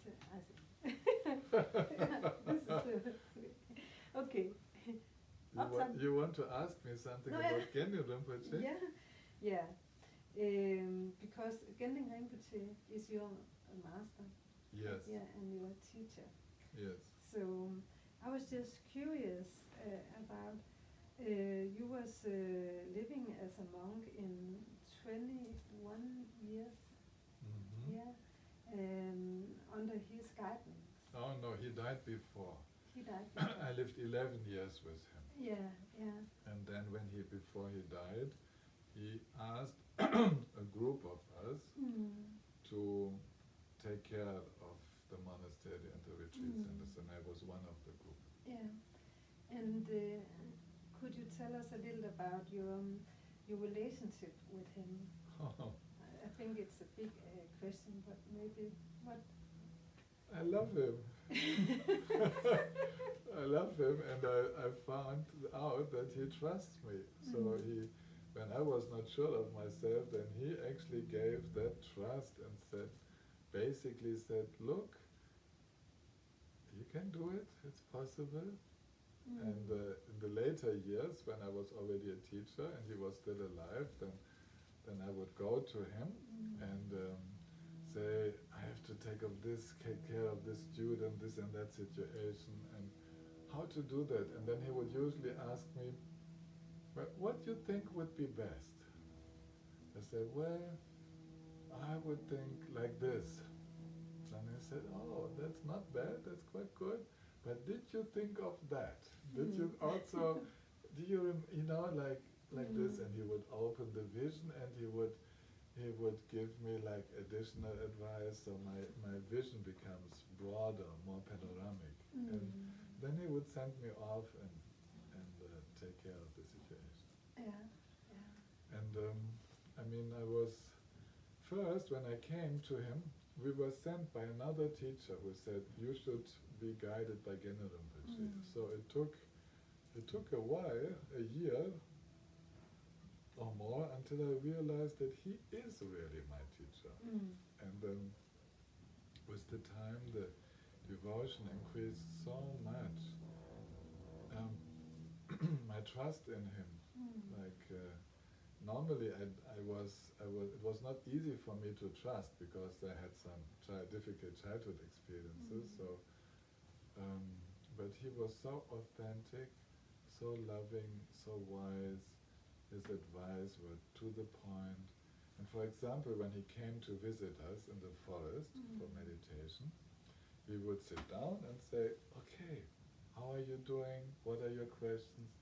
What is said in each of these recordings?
I see. This is okay. You want to ask me something No, about Gendun Rinpoche? Yeah. Because Gendun Rinpoche is your master. Yes. Yeah, and your teacher. Yes. So I was just curious about you was living as a monk in 21 years. Mm-hmm. Yeah. Under his guidance. Oh no, he died before. He died before. I lived 11 years with him. Yeah. And then before he died, he asked a group of us to take care of the monastery and the retreat centers, and I was one of the group. Yeah. And could you tell us a little about your relationship with him? I think it's a big question, but maybe what? I love him. I love him, and I found out that he trusts me. So when I was not sure of myself, then he actually gave that trust and basically said, look, you can do it, it's possible. And in the later years, when I was already a teacher and he was still alive, then I would go to him and say, I have to take care of this student, this and that situation, and how to do that. And then he would usually ask me, well, what do you think would be best? I said, well, I would think like this. And he said, oh, that's not bad, that's quite good. But did you think of that? Did you also, like this? And he would open the vision and he would give me like additional advice, so my vision becomes broader, more panoramic. And then he would send me off and take care of the situation. Yeah. And I was first, when I came to him, we were sent by another teacher who said, you should be guided by Gendun Rinpoche. So it took a while, a year or more, until I realized that he is really my teacher. And then with the time the devotion increased so much. My trust in him, normally it was not easy for me to trust because I had some difficult childhood experiences. So, but he was so authentic, so loving, so wise. His advice were to the point. And for example, when he came to visit us in the forest for meditation, we would sit down and say, okay, how are you doing? What are your questions?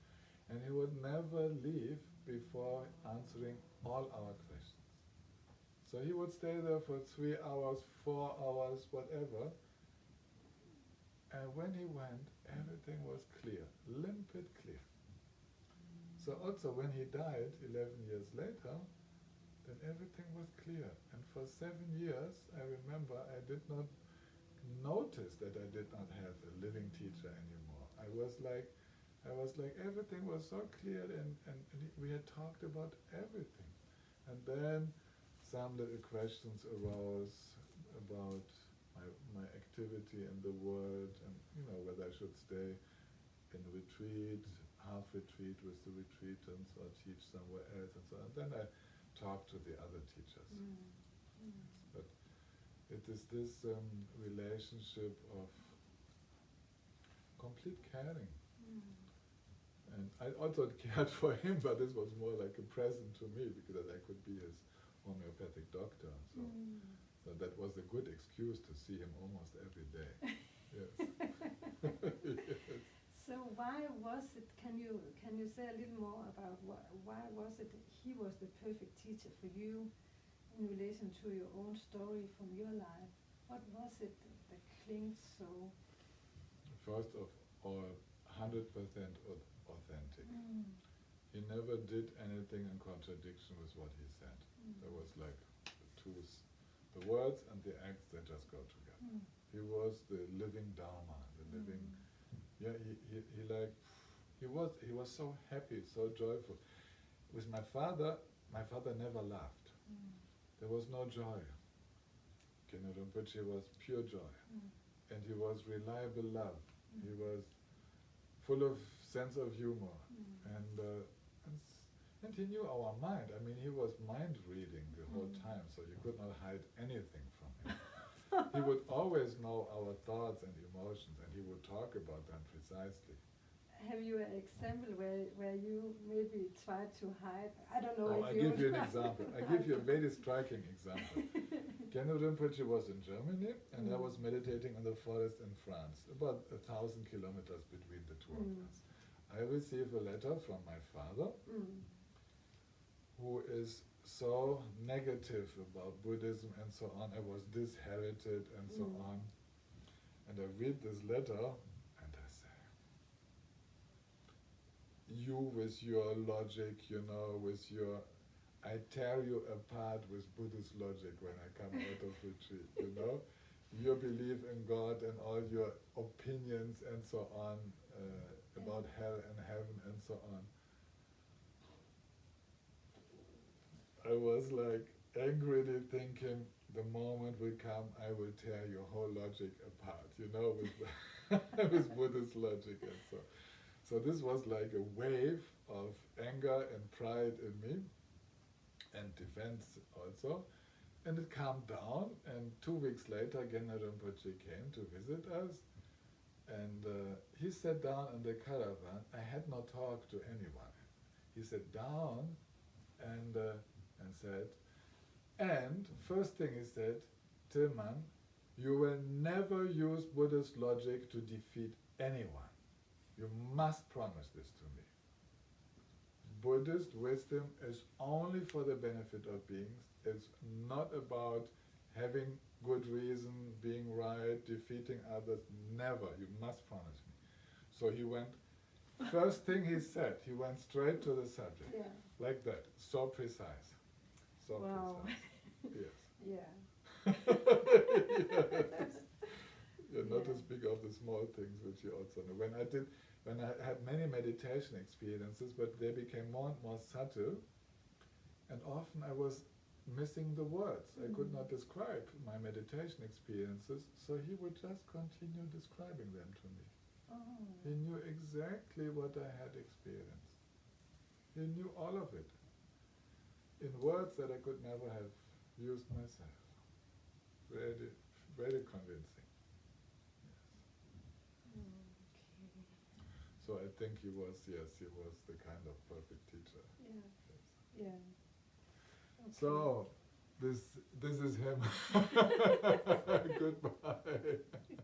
And he would never leave before answering all our questions. So he would stay there for 3 hours, 4 hours, whatever. And when he went, everything was clear, limpid clear. So also when he died 11 years later, then everything was clear. And for 7 years, I remember I did not notice that I did not have a living teacher anymore. I was like everything was so clear, and we had talked about everything. And then some little questions arose about my activity in the world, and whether I should stay in retreat, half retreat with the retreatants, or teach somewhere else, and so on. Then I talked to the other teachers. But it is this relationship of complete caring. And I also cared for him, but this was more like a present to me because I could be his homeopathic doctor. So that was a good excuse to see him almost every day. Yes. Yes. So why was it? Can you say a little more about why was it he was the perfect teacher for you in relation to your own story from your life? What was it that clinged so? First of all, 100% authentic. He never did anything in contradiction with what he said. There was like the words and the acts that just go together. He was the living Dharma, the living. Yeah, he was so happy, so joyful. With my father never laughed. There was no joy. Gendun Rinpoche was pure joy, and he was reliable love. He was full of sense of humor, and he knew our mind. I mean, he was mind reading the whole time, so you could not hide anything from him. He would always know our thoughts and emotions, and he would talk about them precisely. Have you an example where you maybe tried to hide? I don't know. Oh, I give you an example. I give you a very striking example. Gendun Rinpoche was in Germany, and I was meditating in the forest in France, about 1,000 kilometers between the two of us. I received a letter from my father, who is so negative about Buddhism and so on. I was disherited and so on. And I read this letter, and I say, you with your logic, with your, I tear you apart with Buddhist logic when I come out of retreat, your belief in God and all your opinions and so on about hell and heaven and so on. I was like angrily thinking, the moment will come, I will tear your whole logic apart, with Buddhist logic and so. So this was like a wave of anger and pride in me, and defense also. And it calmed down, and 2 weeks later, Gendun Rinpoche came to visit us, and he sat down in the caravan. I had not talked to anyone. He sat down and said, and first thing he said, Tilman, you will never use Buddhist logic to defeat anyone. You must promise this to me. Buddhist wisdom is only for the benefit of beings. It's not about having good reason, being right, defeating others. Never. You must promise me. So he went, first thing he said, he went straight to the subject. Yeah. Like that. So precise. So precise. Yes. Yeah. Yes. Not to speak of the small things which you also know. When I had many meditation experiences, but they became more and more subtle, and often I was missing the words. I could not describe my meditation experiences, so he would just continue describing them to me. Oh. He knew exactly what I had experienced. He knew all of it, in words that I could never have used myself. Very, very convincing. So I think he was the kind of perfect teacher. Yeah. Yes. Yeah. Okay. So, this is him. Goodbye.